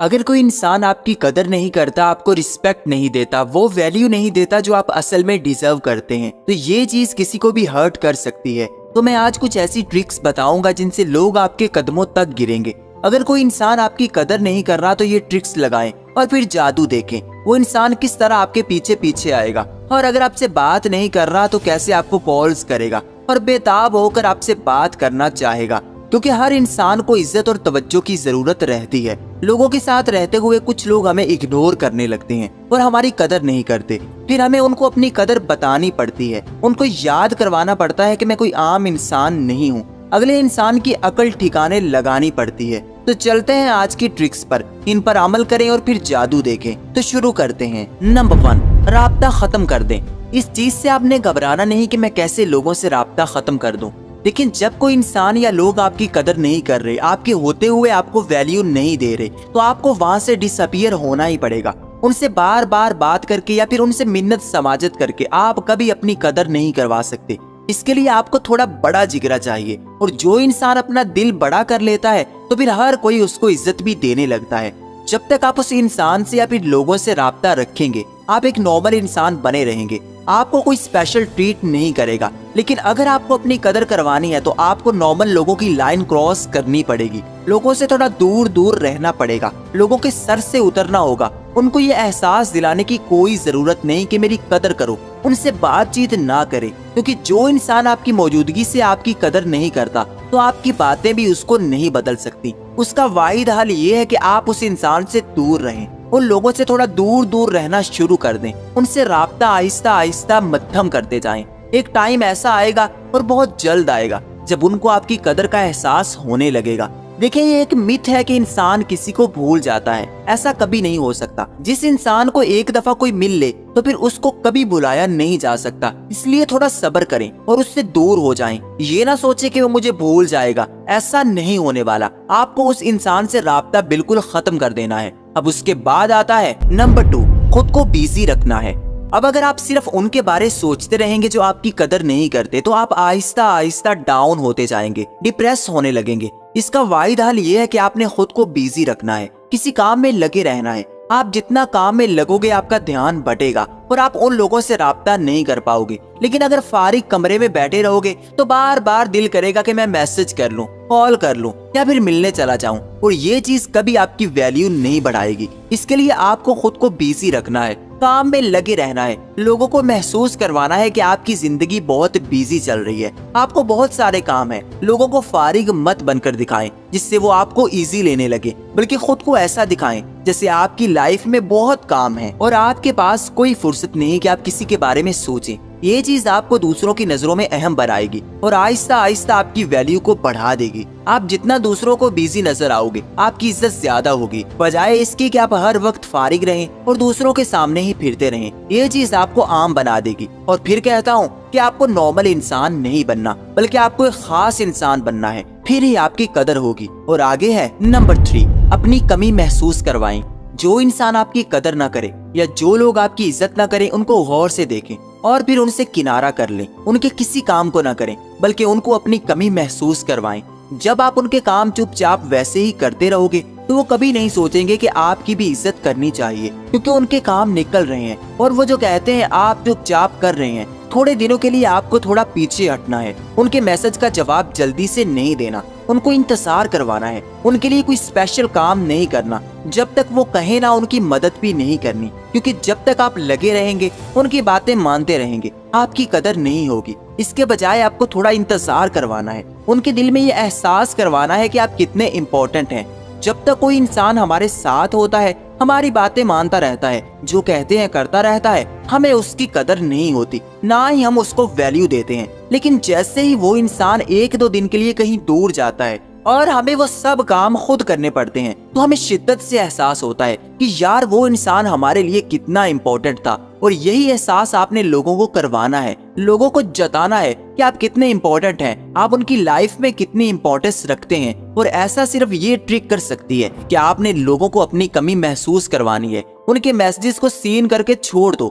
اگر کوئی انسان آپ کی قدر نہیں کرتا، آپ کو رسپیکٹ نہیں دیتا، وہ ویلیو نہیں دیتا جو آپ اصل میں ڈیزرو کرتے ہیں، تو یہ چیز کسی کو بھی ہرٹ کر سکتی ہے۔ تو میں آج کچھ ایسی ٹرکس بتاؤں گا جن سے لوگ آپ کے قدموں تک گریں گے۔ اگر کوئی انسان آپ کی قدر نہیں کر رہا تو یہ ٹرکس لگائیں اور پھر جادو دیکھیں وہ انسان کس طرح آپ کے پیچھے پیچھے آئے گا، اور اگر آپ سے بات نہیں کر رہا تو کیسے آپ کو کالز کرے گا اور بے تاب ہو کر آپ سے بات کرنا چاہے گا۔ کیونکہ ہر انسان کو عزت اور توجہ کی ضرورت رہتی ہے۔ لوگوں کے ساتھ رہتے ہوئے کچھ لوگ ہمیں اگنور کرنے لگتے ہیں اور ہماری قدر نہیں کرتے، پھر ہمیں ان کو اپنی قدر بتانی پڑتی ہے، ان کو یاد کروانا پڑتا ہے کہ میں کوئی عام انسان نہیں ہوں، اگلے انسان کی عقل ٹھکانے لگانی پڑتی ہے۔ تو چلتے ہیں آج کی ٹرکس پر، ان پر عمل کریں اور پھر جادو دیکھیں۔ تو شروع کرتے ہیں۔ نمبر 1، رابطہ ختم کر دیں۔ اس چیز سے آپ نے گھبرانا نہیں کہ میں کیسے لوگوں سے رابطہ ختم کر دوں، لیکن جب کوئی انسان یا لوگ آپ کی قدر نہیں کر رہے، آپ کے ہوتے ہوئے آپ کو ویلیو نہیں دے رہے، تو آپ کو وہاں سے ڈس اپیئر ہونا ہی پڑے گا۔ ان سے بار بار بات کر کے یا پھر ان سے منت سماجت کر کے آپ کبھی اپنی قدر نہیں کروا سکتے۔ اس کے لیے آپ کو تھوڑا بڑا جگرا چاہیے، اور جو انسان اپنا دل بڑا کر لیتا ہے تو پھر ہر کوئی اس کو عزت بھی دینے لگتا ہے۔ جب تک آپ اس انسان سے یا پھر لوگوں سے رابطہ رکھیں گے، آپ ایک نارمل انسان بنے رہیں گے، آپ کو کوئی اسپیشل ٹریٹ نہیں کرے گا۔ لیکن اگر آپ کو اپنی قدر کروانی ہے تو آپ کو نارمل لوگوں کی لائن کراس کرنی پڑے گی، لوگوں سے تھوڑا دور دور رہنا پڑے گا، لوگوں کے سر سے اترنا ہوگا۔ ان کو یہ احساس دلانے کی کوئی ضرورت نہیں کہ میری قدر کرو، ان سے بات چیت نہ کرے، کیونکہ جو انسان آپ کی موجودگی سے آپ کی قدر نہیں کرتا تو آپ کی باتیں بھی اس کو نہیں بدل سکتی۔ اس کا واحد حل یہ ہے کہ آپ اس انسان سے دور رہیں، ان لوگوں سے تھوڑا دور دور رہنا شروع کر دیں، ان سے رابطہ آہستہ آہستہ مدھم کرتے جائیں۔ ایک ٹائم ایسا آئے گا اور بہت جلد آئے گا جب ان کو آپ کی قدر کا احساس ہونے لگے گا۔ دیکھیں، یہ ایک مت ہے کہ انسان کسی کو بھول جاتا ہے، ایسا کبھی نہیں ہو سکتا۔ جس انسان کو ایک دفعہ کوئی مل لے تو پھر اس کو کبھی بھلایا نہیں جا سکتا، اس لیے تھوڑا صبر کریں اور اس سے دور ہو جائیں۔ یہ نہ سوچیں کہ وہ مجھے بھول جائے گا، ایسا نہیں ہونے والا۔ آپ کو اس انسان سے رابطہ بالکل ختم کر دینا ہے۔ اب اس کے بعد آتا ہے نمبر 2، خود کو بیزی رکھنا ہے۔ اب اگر آپ صرف ان کے بارے سوچتے رہیں گے جو آپ کی قدر نہیں کرتے تو آپ آہستہ آہستہ ڈاؤن ہوتے جائیں گے، ڈپریس ہونے لگیں گے۔ اس کا واحد حل یہ ہے کہ آپ نے خود کو بیزی رکھنا ہے، کسی کام میں لگے رہنا ہے۔ آپ جتنا کام میں لگو گے آپ کا دھیان بٹے گا اور آپ ان لوگوں سے رابطہ نہیں کر پاؤ گے۔ لیکن اگر فارغ کمرے میں بیٹھے رہو گے تو بار بار دل کرے گا کہ میں میسج کر لوں، کال کر لوں یا پھر ملنے چلا جاؤں، اور یہ چیز کبھی آپ کی ویلیو نہیں بڑھائے گی۔ اس کے لیے آپ کو خود کو بیزی رکھنا ہے، کام میں لگے رہنا ہے، لوگوں کو محسوس کروانا ہے کہ آپ کی زندگی بہت بیزی چل رہی ہے، آپ کو بہت سارے کام ہیں۔ لوگوں کو فارغ مت بن کر دکھائیں جس سے وہ آپ کو ایزی لینے لگے، بلکہ خود کو ایسا دکھائیں جیسے آپ کی لائف میں بہت کام ہے اور آپ کے پاس کوئی فرصت نہیں کہ آپ کسی کے بارے میں سوچیں۔ یہ چیز آپ کو دوسروں کی نظروں میں اہم بنائے گی اور آہستہ آہستہ آپ کی ویلیو کو بڑھا دے گی۔ آپ جتنا دوسروں کو بیزی نظر آؤ گے آپ کی عزت زیادہ ہوگی، بجائے اس کی کہ آپ ہر وقت فارغ رہیں اور دوسروں کے سامنے ہی پھرتے رہیں۔ یہ چیز آپ کو عام بنا دے گی۔ اور پھر کہتا ہوں کہ آپ کو نارمل انسان نہیں بننا، بلکہ آپ کو ایک خاص انسان بننا ہے، پھر ہی آپ کی قدر ہوگی۔ اور آگے ہے نمبر 3، اپنی کمی محسوس کروائیں۔ جو انسان آپ کی قدر نہ کرے یا جو لوگ آپ کی عزت نہ کریں ان کو غور سے دیکھیں اور پھر ان سے کنارہ کر لیں۔ ان کے کسی کام کو نہ کریں بلکہ ان کو اپنی کمی محسوس کروائیں۔ جب آپ ان کے کام چپ چاپ ویسے ہی کرتے رہو گے تو وہ کبھی نہیں سوچیں گے کہ آپ کی بھی عزت کرنی چاہیے، کیونکہ ان کے کام نکل رہے ہیں اور وہ جو کہتے ہیں آپ چپ چاپ کر رہے ہیں۔ تھوڑے دنوں کے لیے آپ کو تھوڑا پیچھے ہٹنا ہے، ان کے میسج کا جواب جلدی سے نہیں دینا، ان کو انتظار کروانا ہے، ان کے لیے کوئی اسپیشل کام نہیں کرنا، جب تک وہ کہیں نہ ان کی مدد بھی نہیں کرنی، کیونکہ جب تک آپ لگے رہیں گے ان کی باتیں مانتے رہیں گے آپ کی قدر نہیں ہوگی۔ اس کے بجائے آپ کو تھوڑا انتظار کروانا ہے، ان کے دل میں یہ احساس کروانا ہے کہ آپ کتنے امپورٹنٹ ہیں۔ جب تک کوئی انسان ہمارے ساتھ ہوتا ہے ہماری باتیں مانتا رہتا ہے، جو کہتے ہیں کرتا رہتا ہے، ہمیں اس کی قدر نہیں ہوتی، نہ ہی ہم اس کو ویلیو دیتے ہیں۔ لیکن جیسے ہی وہ انسان 1-2 دن کے لیے کہیں دور جاتا ہے اور ہمیں وہ سب کام خود کرنے پڑتے ہیں تو ہمیں شدت سے احساس ہوتا ہے کہ یار وہ انسان ہمارے لیے کتنا امپورٹنٹ تھا۔ اور یہی احساس آپ نے لوگوں کو کروانا ہے، لوگوں کو جتانا ہے کہ آپ کتنے امپورٹنٹ ہیں، آپ ان کی لائف میں کتنی امپورٹنس رکھتے ہیں۔ اور ایسا صرف یہ ٹرک کر سکتی ہے کہ آپ نے لوگوں کو اپنی کمی محسوس کروانی ہے۔ ان کے میسجز کو سین کر کے چھوڑ دو